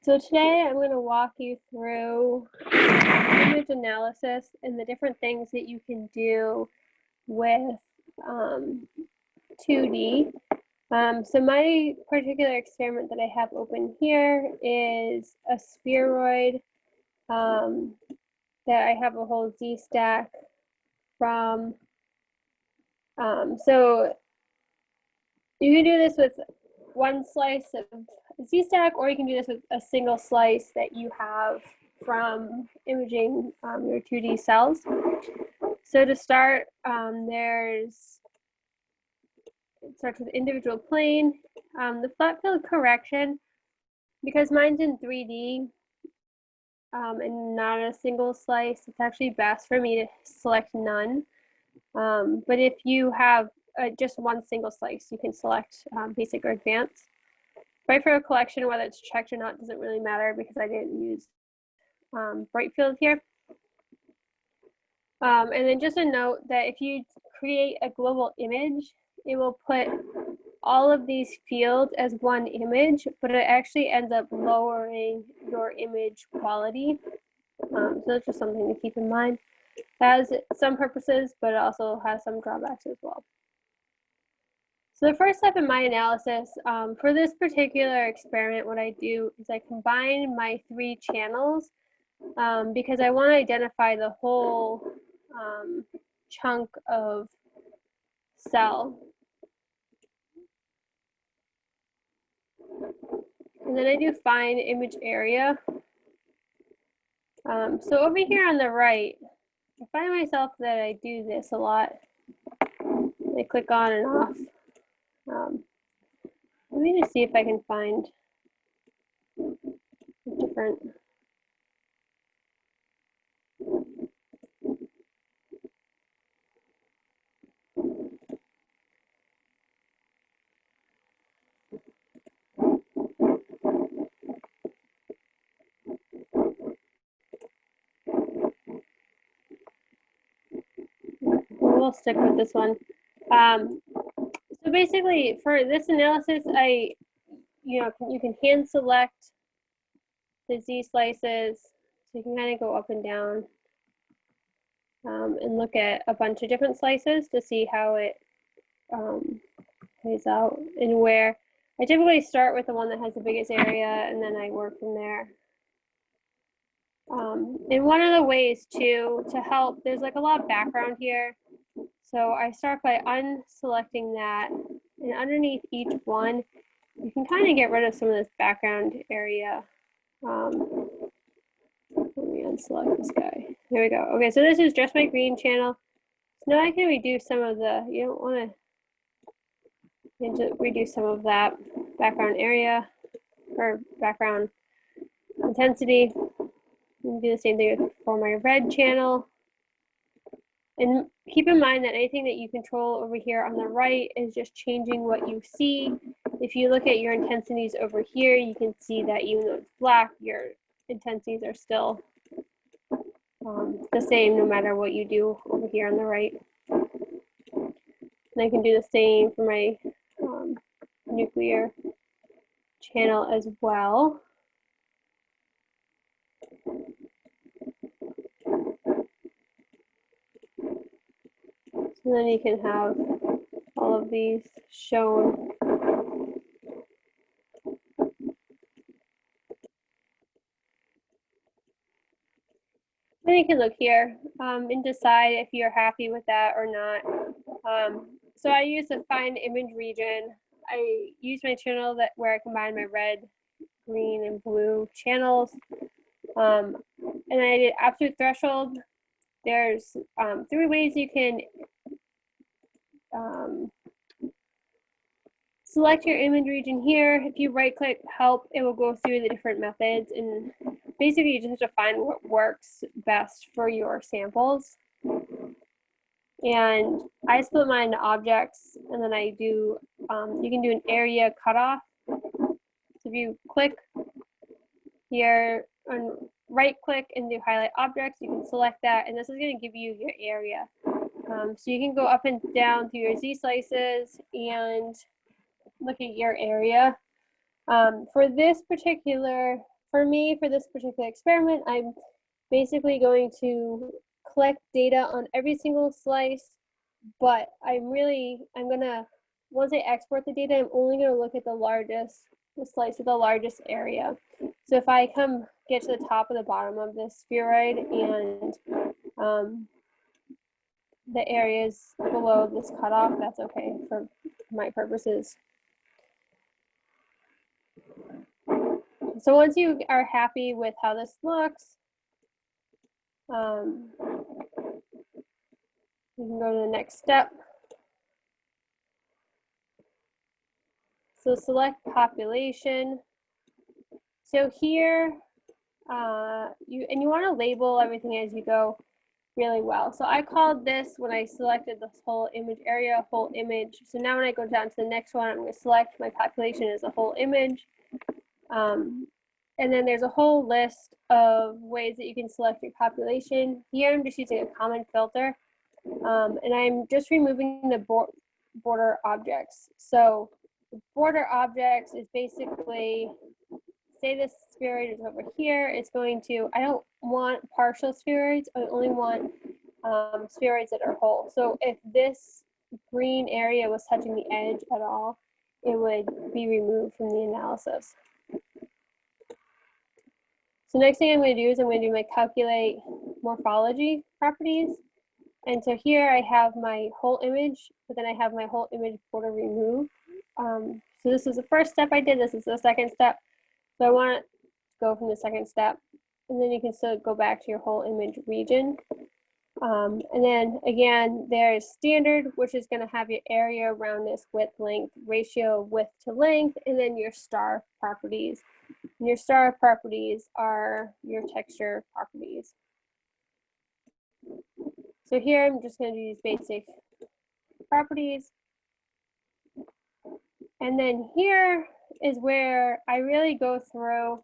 So today I'm going to walk you through image analysis and the different things that you can do with 2D. So my particular experiment that I have open here is a spheroid that I have a whole Z-stack from. So you can do this with one slice of Z-stack, or you can do this with a single slice that you have from imaging your 2D cells. So to start, it starts with individual plane. The flat field correction, because mine's in 3D and not a single slice, it's actually best for me to select none. But if you have just one single slice, you can select basic or advanced. Right, for a collection, whether it's checked or not doesn't really matter because I didn't use bright field here. And then just a note that if you create a global image, it will put all of these fields as one image, but it actually ends up lowering your image quality. So that's just something to keep in mind. It has some purposes, but it also has some drawbacks as well. So the first step in my analysis, for this particular experiment, what I do is I combine my 3 channels because I want to identify the whole chunk of cell. And then I do find image area. So over here on the right, I find myself that I do this a lot. I click on and off. Let me just see if I can find different. We'll stick with this one. So basically, for this analysis, you can hand select the Z slices, so you can kind of go up and down and look at a bunch of different slices to see how it plays out and where. I typically start with the one that has the biggest area, and then I work from there. And one of the ways to help, there's like a lot of background here. So I start by unselecting that, and underneath each one, you can kind of get rid of some of this background area. Let me unselect this guy. There we go. Okay, so this is just my green channel. So now I can reduce some of the, you don't want to reduce some of that background area or background intensity. You can do the same thing for my red channel. And keep in mind that anything that you control over here on the right is just changing what you see. If you look at your intensities over here, you can see that even though it's black, your intensities are still the same no matter what you do over here on the right. And I can do the same for my nuclear channel as well. So then you can have all of these shown. Then you can look here and decide if you're happy with that or not. So I use the find image region. I use my channel where I combine my red, green, and blue channels. And I did absolute threshold. There's 3 ways you can select your image region here. If you right click help, it will go through the different methods, and basically you just have to find what works best for your samples. And I split mine into objects, and then I do, you can do an area cutoff. So if you click here and right click and do highlight objects, you can select that, and this is going to give you your area. So you can go up and down through your Z slices and look at your area. For this particular for me, for this particular experiment, I'm basically going to collect data on every single slice, but I'm gonna, once I export the data, I'm only gonna look at the slice of the largest area. So if I get to the top of the bottom of the spheroid and the areas below this cutoff, that's okay for my purposes. So once you are happy with how this looks, you can go to the next step. So select population. So here, you want to label everything as you go really well. So I called this, when I selected this whole image area, whole image. So now when I go down to the next one, I'm going to select my population as a whole image. And then there's a whole list of ways that you can select your population. Here I'm just using a common filter, and I'm just removing the border objects. So the border objects is basically, say this spheroid is over here, it's going to, I don't want partial spheroids, I only want spheroids that are whole. So if this green area was touching the edge at all, it would be removed from the analysis. So next thing I'm going to do is I'm going to do my calculate morphology properties. And so here I have my whole image, but then I have my whole image border removed. So this is the first step I did, this is the second step. So I want to go from the second step, and then you can still go back to your whole image region. And then again, there's standard, which is going to have your area, roundness, width, length, ratio, width to length, and then your star properties. And your star properties are your texture properties. So here I'm just going to do these basic properties. And then here is where I really go through,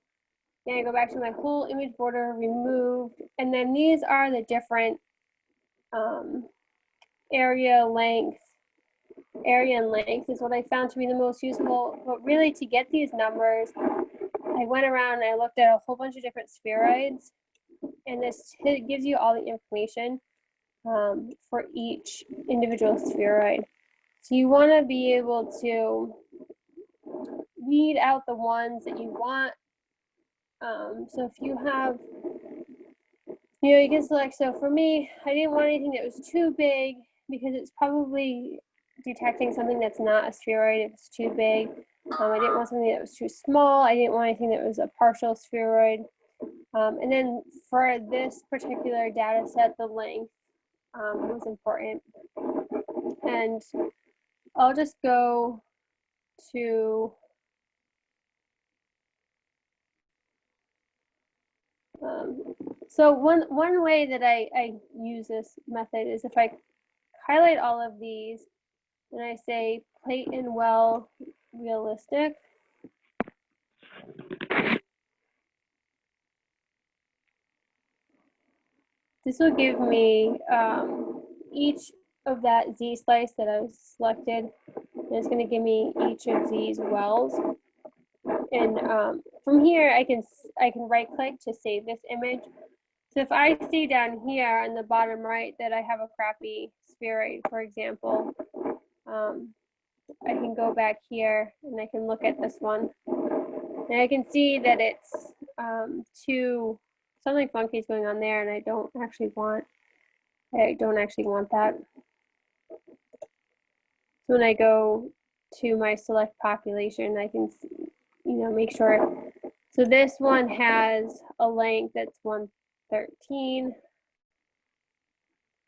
and I go back to my whole image border removed. And then these are the different area and length is what I found to be the most useful. But really, to get these numbers, I went around and I looked at a whole bunch of different spheroids, and this gives you all the information for each individual spheroid. So you want to be able to weed out the ones that you want. So if you have, you can select, so for me, I didn't want anything that was too big because it's probably detecting something that's not a spheroid if it's too big. I didn't want something that was too small. I didn't want anything that was a partial spheroid. And then for this particular data set, the length was important. And I'll just go to so one way that I use this method is if I highlight all of these and I say plate and well realistic. This will give me each of that Z slice that I've selected. And it's going to give me each of these wells. And from here, I can right click to save this image. So if I see down here on the bottom right that I have a crappy spheroid, for example, I can go back here and I can look at this one. And I can see that it's something funky is going on there, and I don't actually want that. So when I go to my select population, I can make sure. So this one has a length that's 113.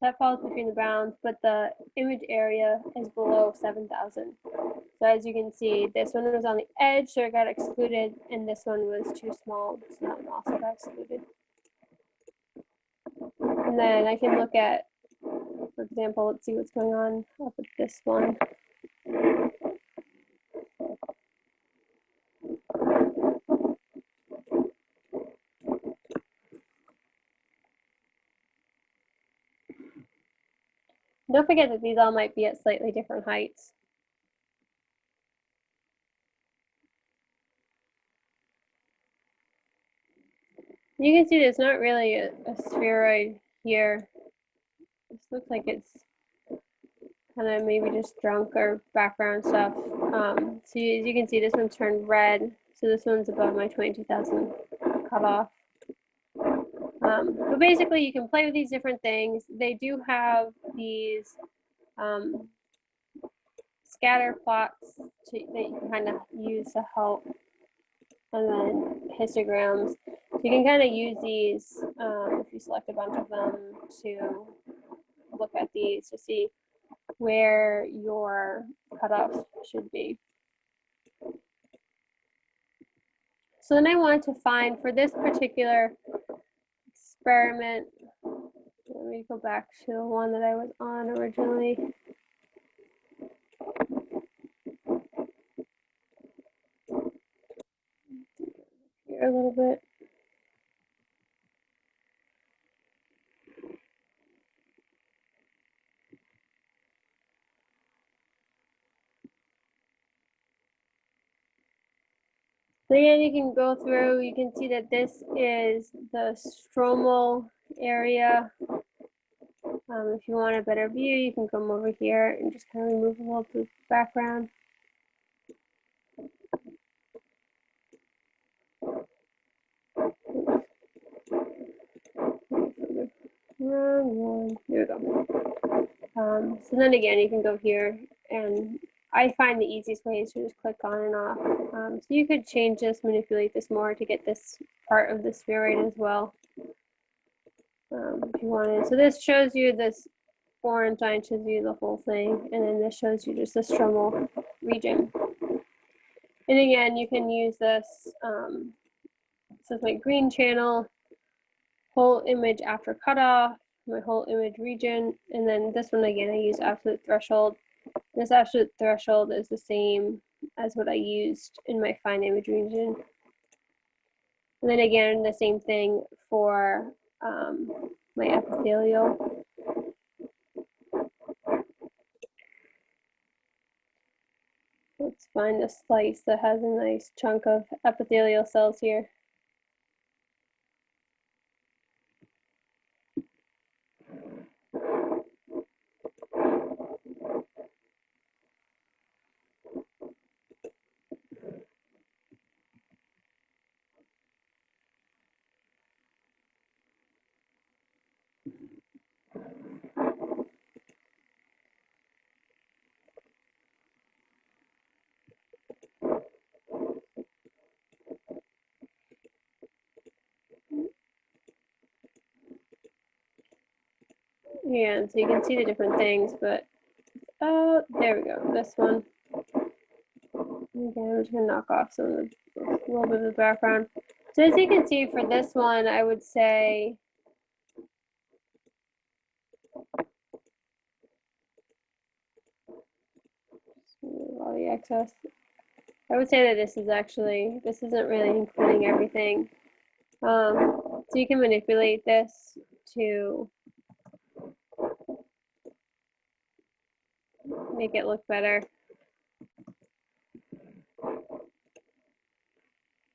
That falls between the bounds, but the image area is below 7,000. So as you can see, this one was on the edge, so it got excluded, and this one was too small, so that one also got excluded. And then I can look at, for example, let's see what's going on up with this one. Don't forget that these all might be at slightly different heights. You can see there's not really a spheroid here. This looks like it's kind of maybe just drunk or background stuff. So as you can see, this one's turned red. So this one's above my 22,000 cutoff. But basically, you can play with these different things. They do have these scatter plots that you can kind of use to help, and then histograms. So you can kind of use these if you select a bunch of them to look at these to see where your cutoffs should be. So then I wanted to find for this particular experiment, let me go back to the one that I was on originally. Here a little bit. So again, you can go through, you can see that this is the stromal area. If you want a better view, you can come over here and just kind of remove a little bit of background. Wrong one. There we go. So then again, you can go here, and I find the easiest way is to just click on and off. So you could change this, manipulate this more to get this part of the spheroid as well, if you wanted. So this shows you this orange line, shows you the whole thing, and then this shows you just the stromal region. And again, you can use this, so my green channel, whole image after cutoff, my whole image region, and then this one again, I use absolute threshold. This absolute threshold is the same as what I used in my fine image region. And then again, the same thing for my epithelial. Let's find a slice that has a nice chunk of epithelial cells here. And so you can see the different things, but there we go, this one. Again, I'm just gonna knock off some of the, a little bit of the background. So as you can see for this one, I would say all the excess. I would say that this isn't really including everything. So you can manipulate this to make it look better.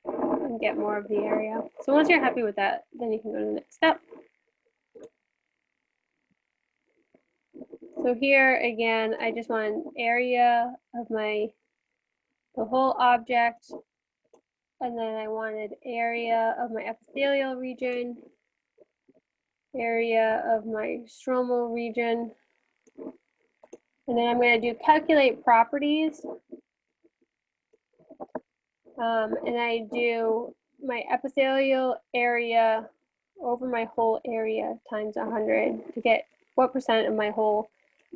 And get more of the area. So once you're happy with that, then you can go to the next step. So here again, I just want an area of the whole object, and then I wanted area of my epithelial region, area of my stromal region, and then I'm going to do calculate properties, and I do my epithelial area over my whole area times 100 to get what percent of my whole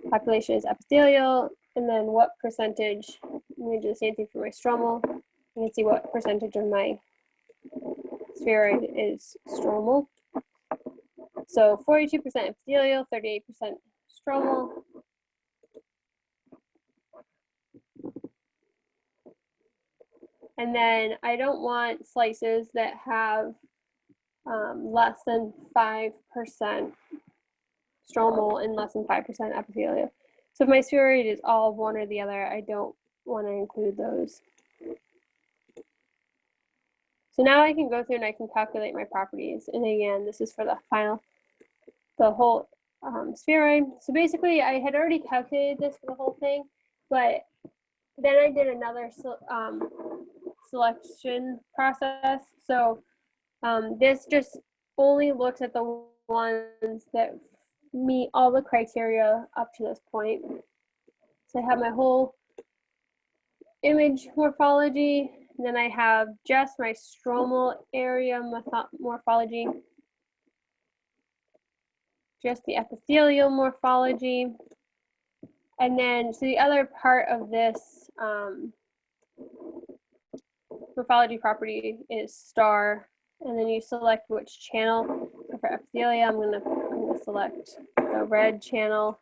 population is epithelial, and then what percentage, I'm going to do the same thing for my stromal. You can see what percentage of my spheroid is stromal. So 42% epithelial, 38% stromal. And then I don't want slices that have less than 5% stromal and less than 5% epithelial. So if my spheroid is all one or the other, I don't want to include those. So now I can go through and I can calculate my properties. And again, this is for the whole spheroid. So basically I had already calculated this for the whole thing, but then I did another selection process. So this just only looks at the ones that meet all the criteria up to this point. So I have my whole image morphology, and then I have just my stromal area morphology, just the epithelial morphology, and then so the other part of this morphology property is star, and then you select which channel. So for epithelia, I'm gonna select the red channel.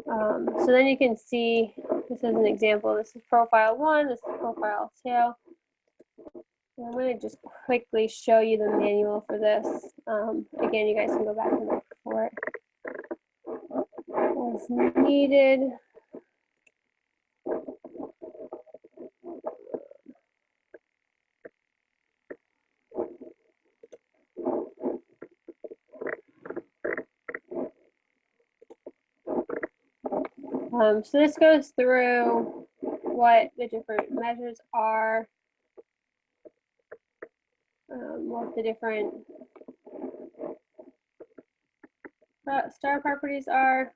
So then you can see, this is an example. This is profile 1, this is profile 2. I'm going to just quickly show you the manual for this. Again, you guys can go back and look for it as needed. So this goes through what the different measures are, what the different star properties are.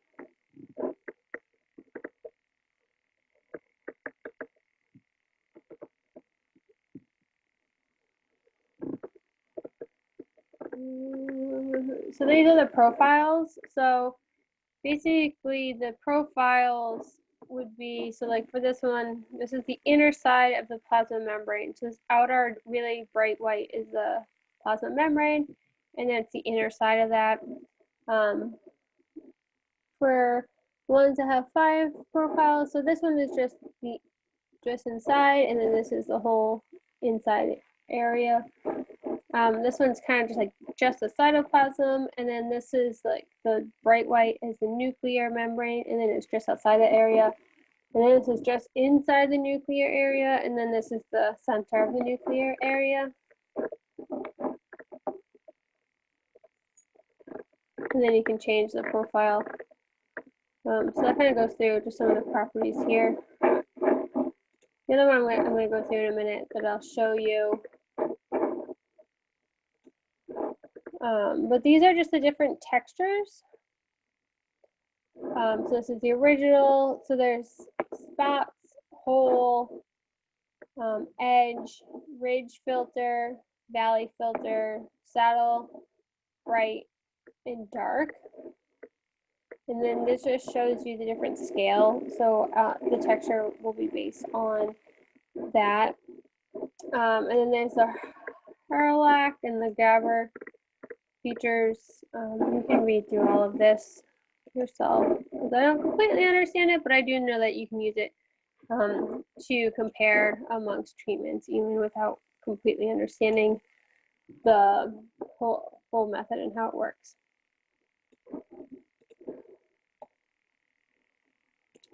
So these are the profiles. So basically the profiles would be, so like for this one, this is the inner side of the plasma membrane. So this outer really bright white is the plasma membrane, and then it's the inner side of that. For ones that have 5 profiles, so this one is just inside, and then this is the whole inside area. This one's kind of just the cytoplasm, and then this is like the bright white is the nuclear membrane, and then it's just outside the area. And then this is just inside the nuclear area, and then this is the center of the nuclear area. And then you can change the profile. So that kind of goes through just some of the properties here. The other one I'm going to go through in a minute that I'll show you. But these are just the different textures. So this is the original. So there's spots, hole, edge, ridge filter, valley filter, saddle, bright, and dark. And then this just shows you the different scale. So the texture will be based on that. And then there's the Herlac and the Gabor features. You can read through all of this yourself, because I don't completely understand it, but I do know that you can use it to compare amongst treatments, even without completely understanding the whole method and how it works.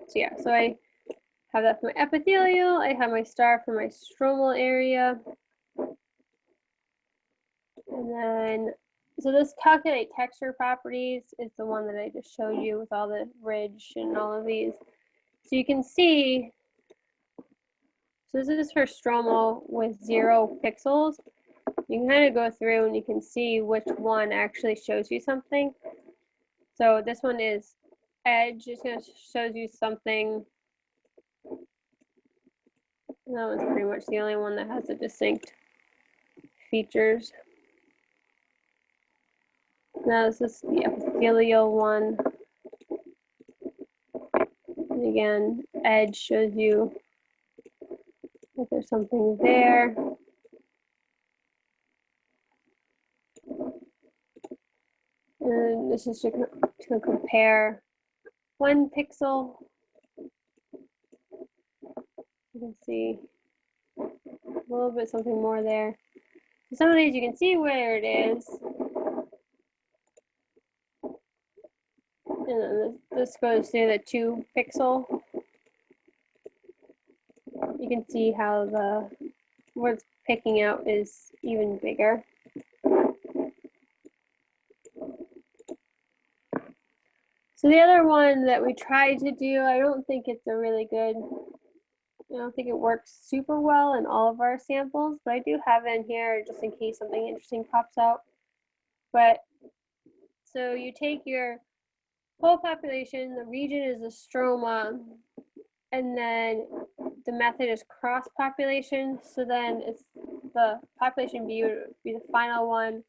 So yeah, so I have that for my epithelial, I have my star for my stromal area. And then, so this calculate texture properties is the one that I just showed you with all the ridge and all of these. So you can see, so this is for stromal with 0 pixels. You can kind of go through and you can see which one actually shows you something. So this one is edge, it's going to show you something. That one's pretty much the only one that has the distinct features. Now this is the epithelial one. And again, edge shows you if there's something there. And this is to compare 1 pixel. You can see a little bit something more there. So some of these you can see where it is. And then this goes to the 2 pixel. You can see how where it's picking out is even bigger. So the other one that we tried to do, I don't think it works super well in all of our samples, but I do have it in here just in case something interesting pops out. But so you take your whole population, the region is the stroma, and then the method is cross population. So then it's the population B would be the final one,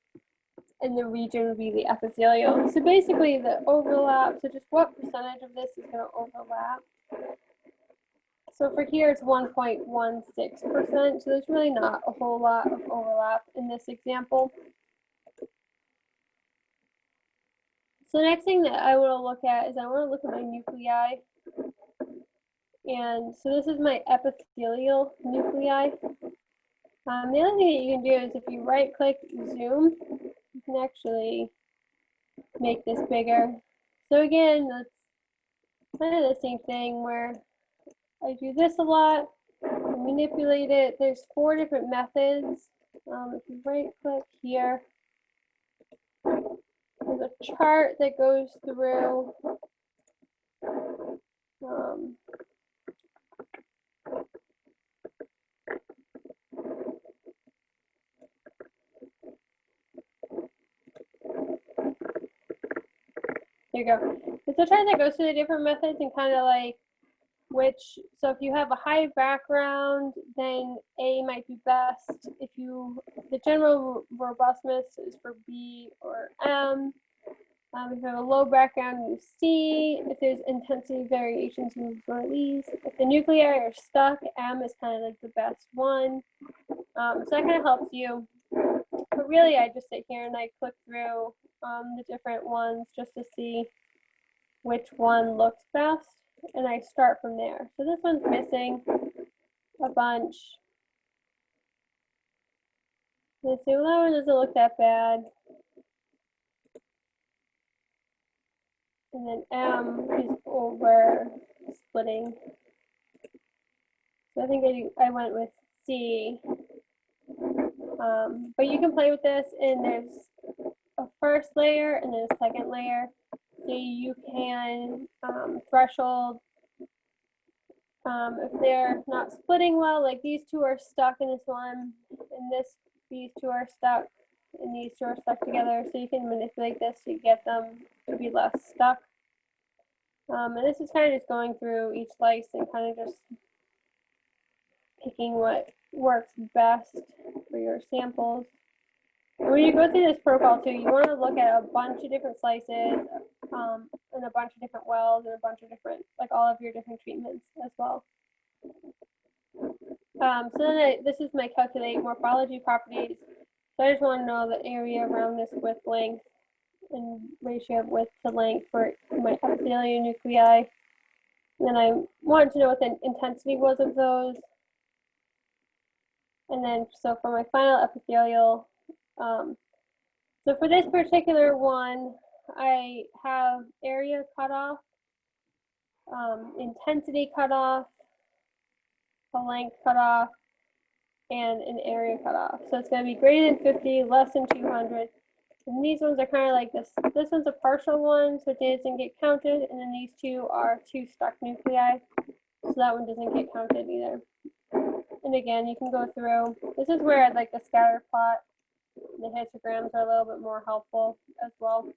and the region would be the epithelial. So basically the overlap, so just what percentage of this is going to overlap? So for here it's 1.16%, so there's really not a whole lot of overlap in this example. So the next thing that I want to look at is I want to look at my nuclei. And so this is my epithelial nuclei. The other thing that you can do is if you right click zoom, you can actually make this bigger. So again, that's kind of the same thing where I do this a lot, I manipulate it. There's 4 different methods. If you right click here, there's a chart that goes through there you go. It's a chart that goes through the different methods and kind of like so if you have a high background, then A might be best. The general robustness is for B or M. If you have a low background, use C. If there's intensity variations, use one of these. If the nuclei are stuck, M is kind of like the best one. So that kind of helps you. But really, I just sit here and I click through the different ones just to see which one looks best. And I start from there. So this one's missing a bunch. Let's see, well, that one doesn't look that bad. And then M is over splitting. So I think I went with C. But you can play with this, and there's a first layer and then a second layer. So you can threshold if they're not splitting well, like these 2 are stuck in this one, and these 2 are stuck, and these 2 are stuck together. So you can manipulate this to get them to be less stuck. And this is kind of just going through each slice and kind of just picking what works best for your samples. And when you go through this protocol too, you want to look at a bunch of different slices and a bunch of different wells and a bunch of different, like all of your different treatments as well. So then this is my calculate morphology properties. So I just want to know the area around this width length and ratio of width to length for my epithelial nuclei. And then I wanted to know what the intensity was of those. And then so for my final epithelial, so for this particular one, I have area cutoff, intensity cutoff, a length cutoff, and an area cutoff. So it's going to be greater than 50, less than 200. And these ones are kind of like this. This one's a partial one, so it doesn't get counted. And then these 2 are 2 stuck nuclei, so that one doesn't get counted either. And again, you can go through. This is where I'd like the scatter plot. The histograms are a little bit more helpful as well.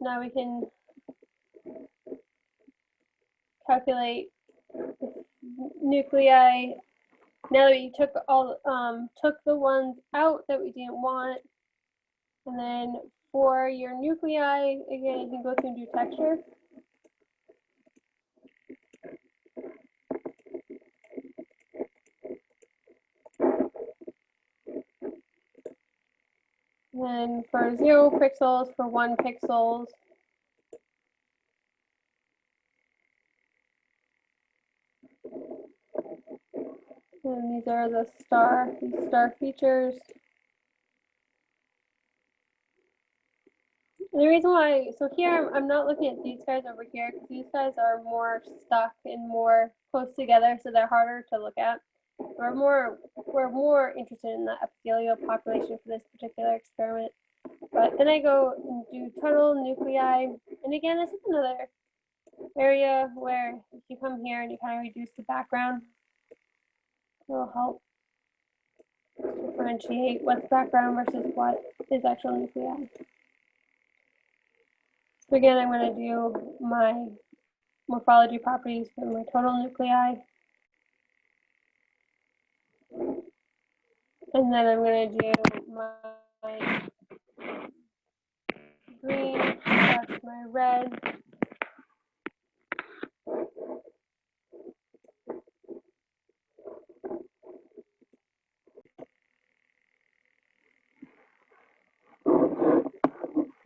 Now we can calculate the nuclei. Now that you took the ones out that we didn't want, and then for your nuclei, again, you can go through and do texture. And then for 0 pixels, for 1 pixels. And these are the star features. And the reason why, so here I'm not looking at these guys over here because these guys are more stuck and more close together, so they're harder to look at. we're more interested in the epithelial population for this particular experiment. But then I go and do total nuclei. And again, this is another area where if you come here and you kind of reduce the background, it will help differentiate what's background versus what is actual nuclei. So again, I'm going to do my morphology properties for my total nuclei. And then I'm going to do my green plus my red.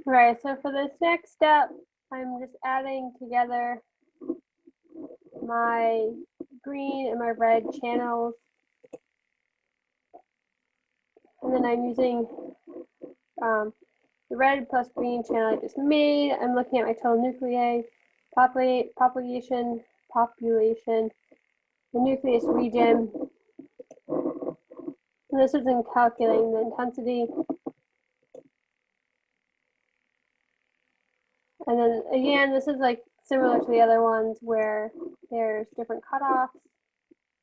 All right, so for this next step, I'm just adding together my green and my red channels. And then I'm using the red plus green channel I just made. I'm looking at my total nuclei, population, the nucleus region. And this is in calculating the intensity. And then again, this is like similar to the other ones where there's different cutoffs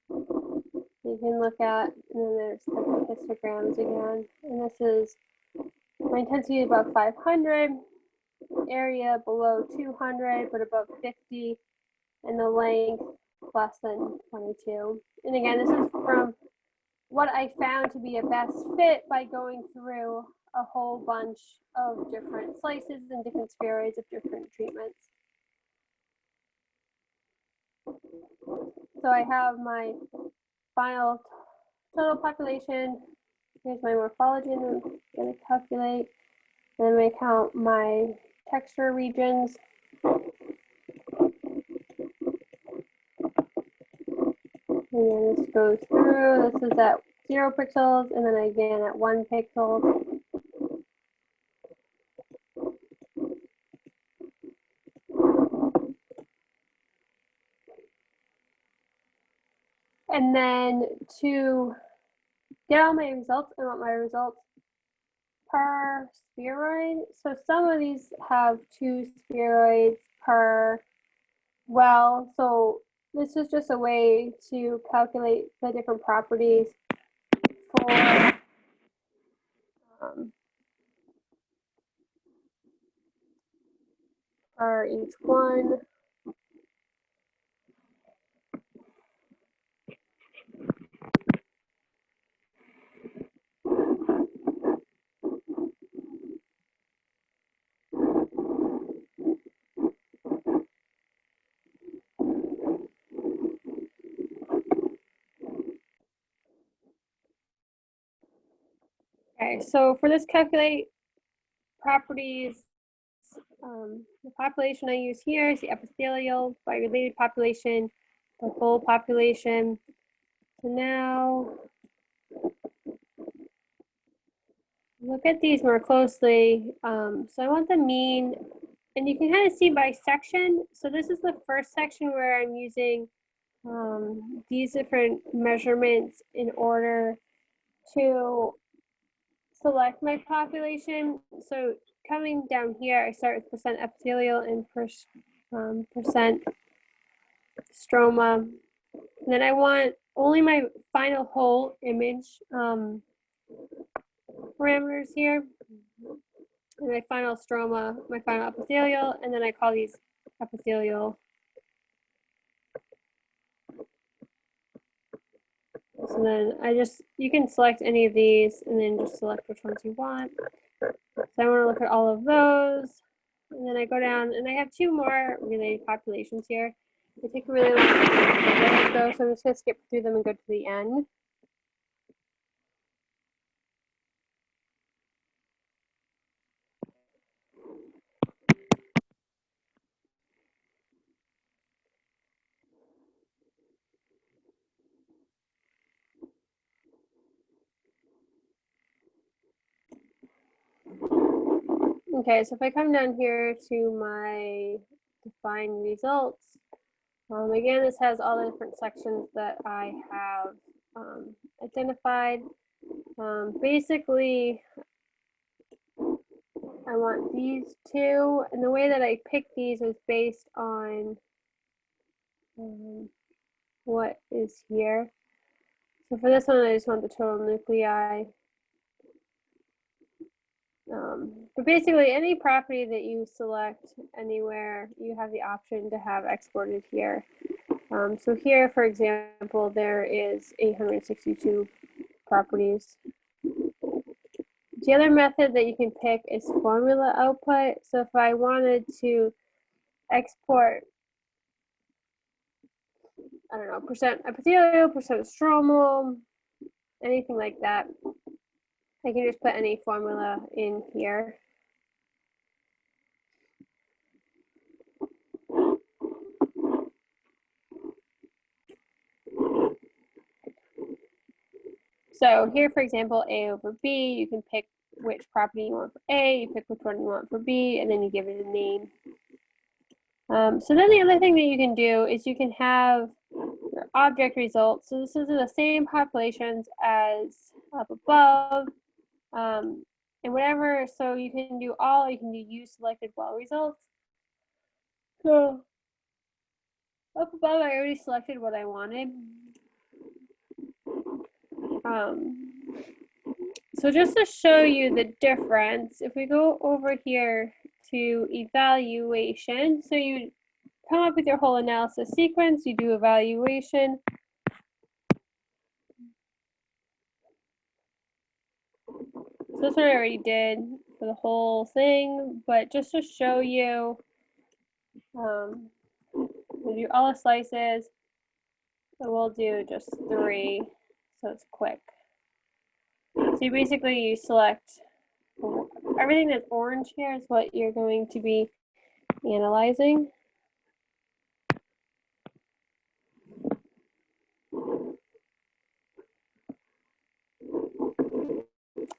you can look at, and then there's the histograms again. And this is my intensity above 500, area below 200, but above 50, and the length less than 22. And again, this is from what I found to be a best fit by going through a whole bunch of different slices and different spheroids of different treatments. So I have my final total population. Here's my morphology, and I'm going to calculate. Then I'm going to count my texture regions. And then this goes through. This is at 0 pixels, and then again at 1 pixel. And then to get all my results, I want my results per spheroid. So some of these have 2 spheroids per well. So this is just a way to calculate the different properties for each one. Okay, so for this calculate properties, the population I use here is the epithelial by related population, the whole population. So now look at these more closely. So I want the mean, and you can kind of see by section. So this is the first section where I'm using these different measurements in order to select my population. So coming down here, I start with percent epithelial and percent stroma. And then I want only my final whole image parameters here. And my final stroma, my final epithelial, and then I call these epithelial. So then you can select any of these and then just select which ones you want. So I want to look at all of those. And then I go down and I have 2 more related populations here. They take a really long time to go, so I'm just going to skip through them and go to the end. Okay, so if I come down here to my define results, again, this has all the different sections that I have identified. Basically, I want these two, and the way that I picked these was based on what is here. So for this one, I just want the total nuclei. But basically, any property that you select anywhere, you have the option to have exported here. So here, for example, there is 862 properties. The other method that you can pick is formula output. So if I wanted to export, I don't know, percent epithelial, percent stromal, anything like that, I can just put any formula in here. So here, for example, A over B, you can pick which property you want for A, you pick which one you want for B, and then you give it a name. So then the other thing that you can do is you can have your object results. So this is the same populations as up above, and whatever. So you can do all, you can do use selected well results. So up above, I already selected what I wanted. So just to show you the difference, if we go over here to evaluation, so you come up with your whole analysis sequence, you do evaluation. So this one I already did for the whole thing, but just to show you, we'll do all the slices, so we'll do just 3, so it's quick. So you basically select everything that's orange here is what you're going to be analyzing.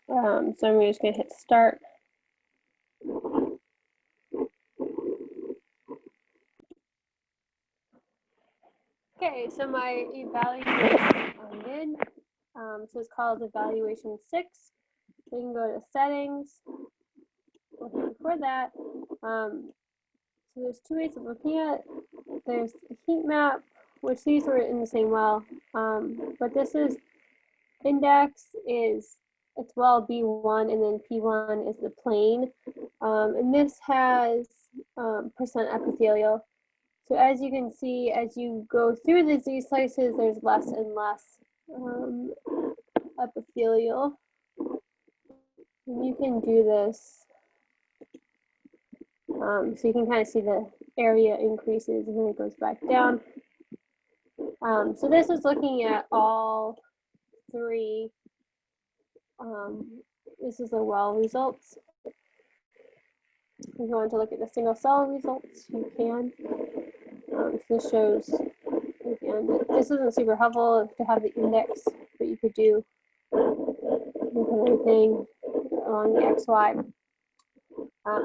So I'm just going to hit start. Okay, so my evaluation ended. So it's called evaluation 6. So you can go to settings. For that, so there's 2 ways of looking at it. There's a heat map, which these were in the same well, but this is index is it's well B1, and then P1 is the plane, and this has percent epithelial. So as you can see, as you go through the Z slices, there's less and less epithelial. And you can do this. So you can kind of see the area increases and then it goes back down. So this is looking at all 3. This is the well results. If you want to look at the single cell results, you can. So this shows, again, this isn't super helpful to have the index, but you could do anything along the XY.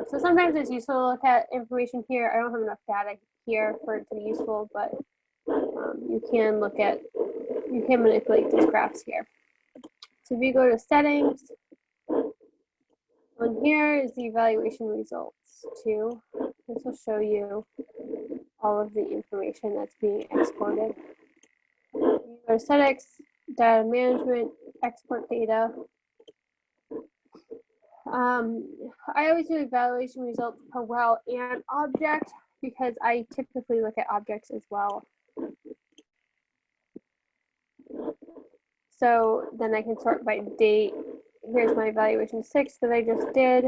So sometimes it's useful to look at information here. I don't have enough data here for it to be useful, but you can look at, you can manipulate these graphs here. So if you go to settings, on here is the evaluation results too. This will show you all of the information that's being exported. You go to settings, data management, export data. I always do evaluation results per well and object because I typically look at objects as well. So then I can sort by date. Here's my evaluation 6 that I just did.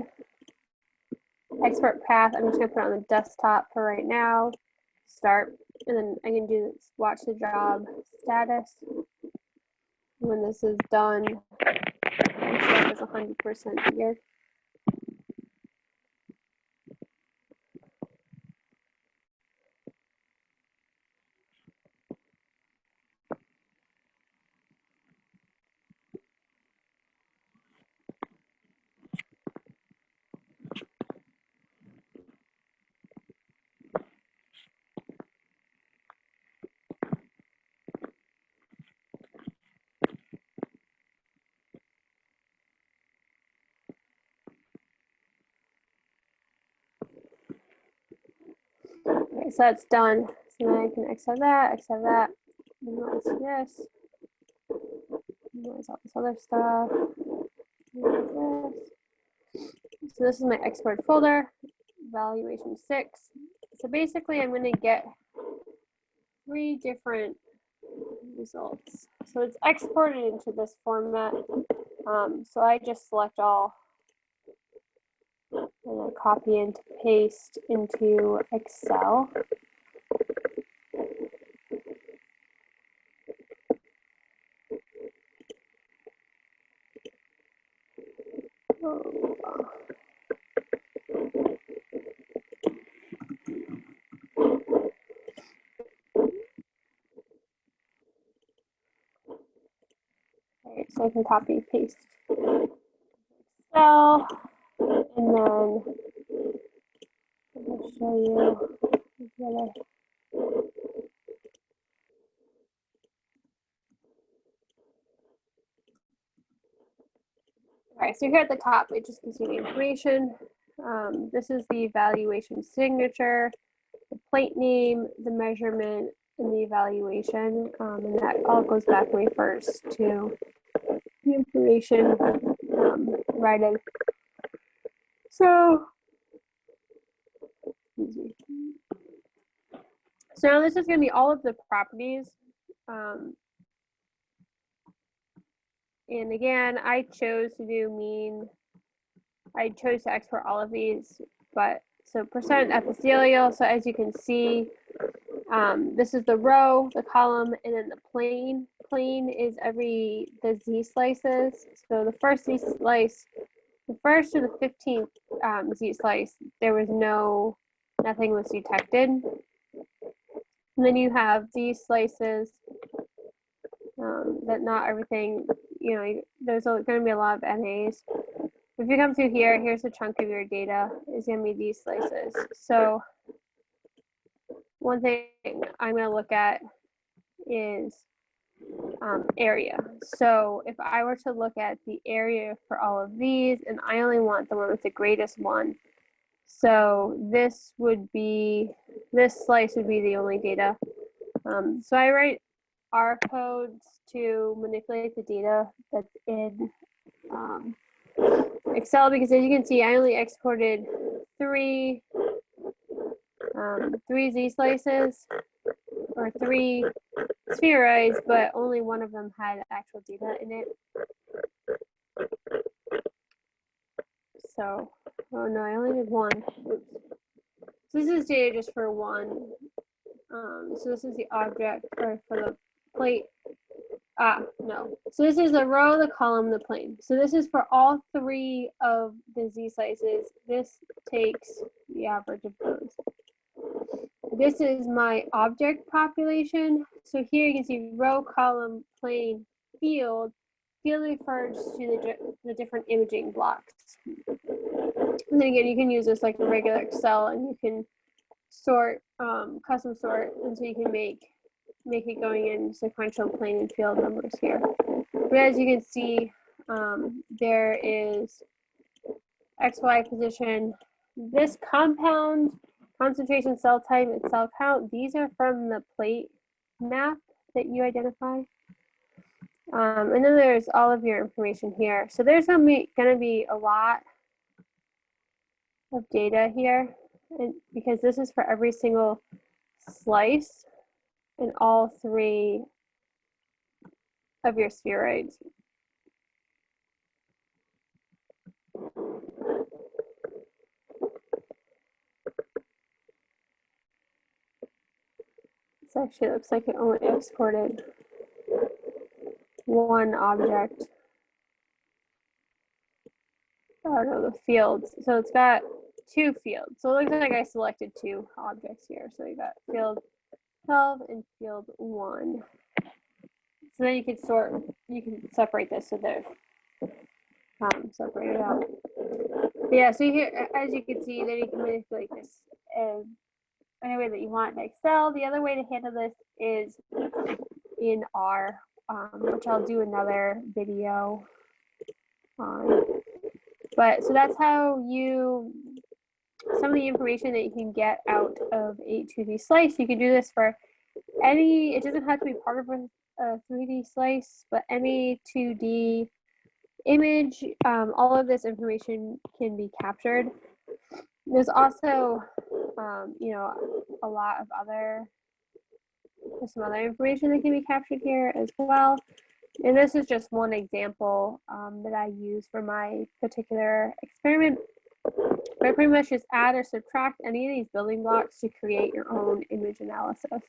Export path, I'm just gonna put it on the desktop for right now. Start, and then I can do this, watch the job status. When this is done, it's 100% here. so that's done. So then I can exit that, minimize this, minimize all this other stuff. So this is my export folder, evaluation 6. So basically I'm going to get 3 different results. So it's exported into this format. So I just select all and then copy and paste into Excel. Okay, so I can copy and paste Excel, and then I'll show you the other. All right, so here at the top, it just gives you the information. This is the evaluation signature, the plate name, the measurement, and the evaluation. And that all goes back way first to the information right in. So, excuse me. So now this is going to be all of the properties. And again, I chose to do mean. I chose to export all of these, but so percent epithelial. So as you can see, this is the row, the column, and then the plane. Plane is the Z slices. So the first Z slice, the first to the 15th Z slice, there was nothing was detected. And then you have these slices that not everything, there's going to be a lot of NAs. If you come through here, here's a chunk of your data, is going to be these slices. So one thing I'm going to look at is area. So if I were to look at the area for all of these, and I only want the one with the greatest one, so this slice would be the only data. So I write R codes to manipulate the data that's in Excel, because as you can see, I only exported three Z slices or 3 spheroids, but only one of them had actual data in it. So, oh no, I only did 1. Oops. So this is data just for 1. So this is the object, or for the plate. No. So this is the row, the column, the plane. So this is for all 3 of the Z slices. This takes the average of those. This is my object population. So here you can see row, column, plane, field. Field refers to the different imaging blocks. And then again, you can use this like a regular Excel, and you can sort, custom sort, and so you can make it going in sequential plane and field numbers here. But as you can see, there is XY position. This compound, concentration, cell type, and cell count, these are from the plate map that you identify. And then there's all of your information here. So there's going to be a lot of data here, and because this is for every single slice in all 3 of your spheroids. This actually looks like it only exported 1 object. Oh no, the fields. So it's got 2 fields. So it looks like I selected 2 objects here. So you got field 12 and field 1. So then you can separate this so they're separated out. But yeah, so here, as you can see, then you can manipulate this any way that you want in Excel. The other way to handle this is in R, which I'll do another video on. But so that's how you some of the information that you can get out of a 2D slice. You can do this for any, it doesn't have to be part of a 3D slice, but any 2D image, all of this information can be captured. There's also, you know, a lot of there's some other information that can be captured here as well. And this is just one example that I use for my particular experiment. But I pretty much just add or subtract any of these building blocks to create your own image analysis.